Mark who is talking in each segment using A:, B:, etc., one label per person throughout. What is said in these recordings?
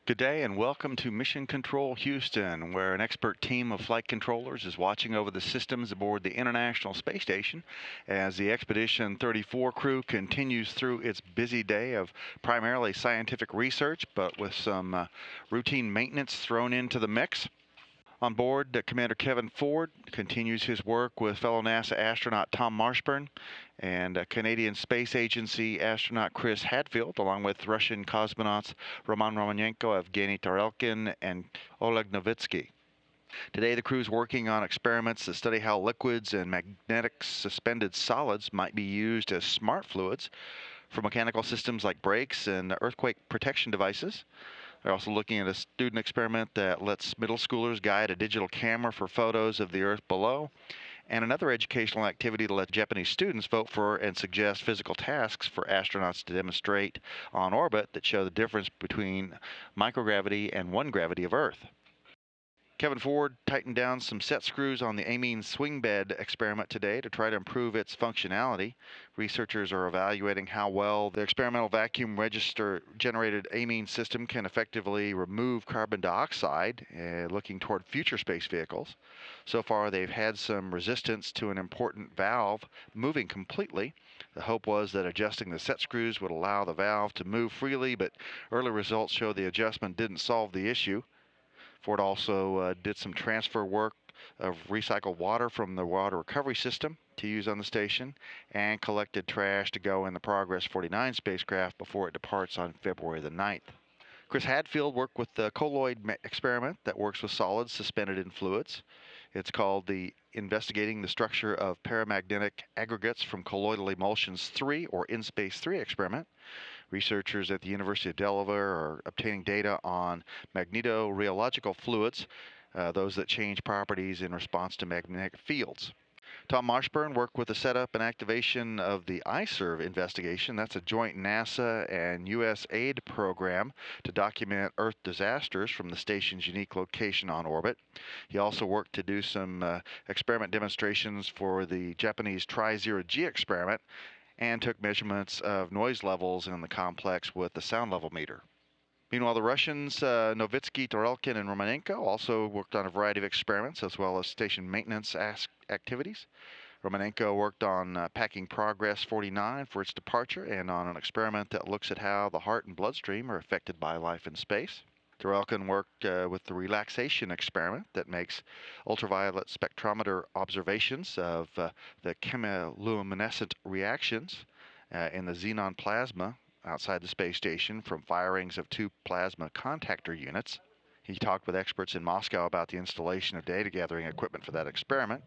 A: Good day and welcome to Mission Control Houston, where an expert team of flight controllers is watching over the systems aboard the International Space Station as the Expedition 34 crew continues through its busy day of primarily scientific research, but with some routine maintenance thrown into the mix. On board, Commander Kevin Ford continues his work with fellow NASA astronaut Tom Marshburn and Canadian Space Agency astronaut Chris Hadfield, along with Russian cosmonauts Roman Romanenko, Evgeny Tarelkin, and Oleg Novitsky. Today, the crew is working on experiments that study how liquids and magnetic suspended solids might be used as smart fluids for mechanical systems like brakes and earthquake protection devices. They're also looking at a student experiment that lets middle schoolers guide a digital camera for photos of the Earth below, and another educational activity to let Japanese students vote for and suggest physical tasks for astronauts to demonstrate on orbit that show the difference between microgravity and one gravity of Earth. Kevin Ford tightened down some set screws on the amine swing bed experiment today to try to improve its functionality. Researchers are evaluating how well the experimental vacuum register generated amine system can effectively remove carbon dioxide, looking toward future space vehicles. So far, they've had some resistance to an important valve moving completely. The hope was that adjusting the set screws would allow the valve to move freely, but early results show the adjustment didn't solve the issue. Ford also did some transfer work of recycled water from the water recovery system to use on the station and collected trash to go in the Progress 49 spacecraft before it departs on February the 9th. Chris Hadfield worked with the colloid experiment that works with solids suspended in fluids. It's called the Investigating the Structure of Paramagnetic Aggregates from Colloidal Emulsions 3, or InSpace 3 experiment. Researchers at the University of Delaware are obtaining data on magnetorheological fluids, those that change properties in response to magnetic fields. Tom Marshburn worked with the setup and activation of the ISERV investigation. That's a joint NASA and U.S. aid program to document Earth disasters from the station's unique location on orbit. He also worked to do some experiment demonstrations for the Japanese Tri-Zero-G experiment and took measurements of noise levels in the complex with the sound level meter. Meanwhile, the Russians, Novitsky, Tarelkin, and Romanenko also worked on a variety of experiments as well as station maintenance activities. Romanenko worked on packing Progress 49 for its departure and on an experiment that looks at how the heart and bloodstream are affected by life in space. Tarelkin worked with the relaxation experiment that makes ultraviolet spectrometer observations of the chemiluminescent reactions in the xenon plasma outside the space station from firings of two plasma contactor units. He talked with experts in Moscow about the installation of data gathering equipment for that experiment.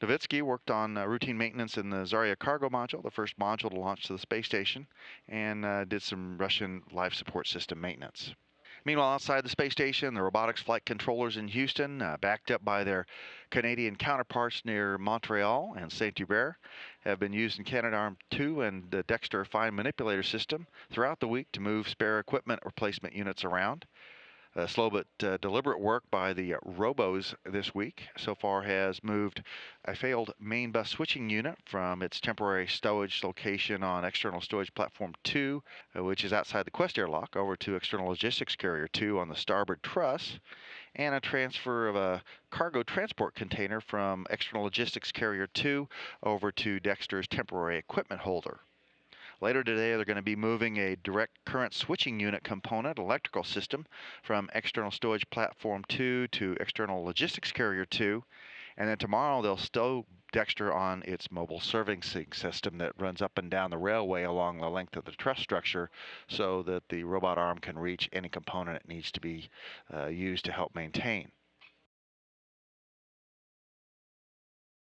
A: Novitsky worked on routine maintenance in the Zarya cargo module, the first module to launch to the space station, and did some Russian life support system maintenance. Meanwhile, outside the space station, the robotics flight controllers in Houston, backed up by their Canadian counterparts near Montreal and Saint-Hubert, have been used in Canadarm2 and the Dexter fine manipulator system throughout the week to move spare equipment replacement units around. Slow but deliberate work by the robos this week so far has moved a failed main bus switching unit from its temporary stowage location on external storage platform 2, which is outside the Quest airlock, over to external logistics carrier 2 on the starboard truss, and a transfer of a cargo transport container from external logistics carrier 2 over to Dexter's temporary equipment holder. Later today, they're going to be moving a direct current switching unit component electrical system from external storage platform 2 to external logistics carrier 2. And then tomorrow, they'll stow Dexter on its mobile servicing system that runs up and down the railway along the length of the truss structure so that the robot arm can reach any component it needs to be used to help maintain.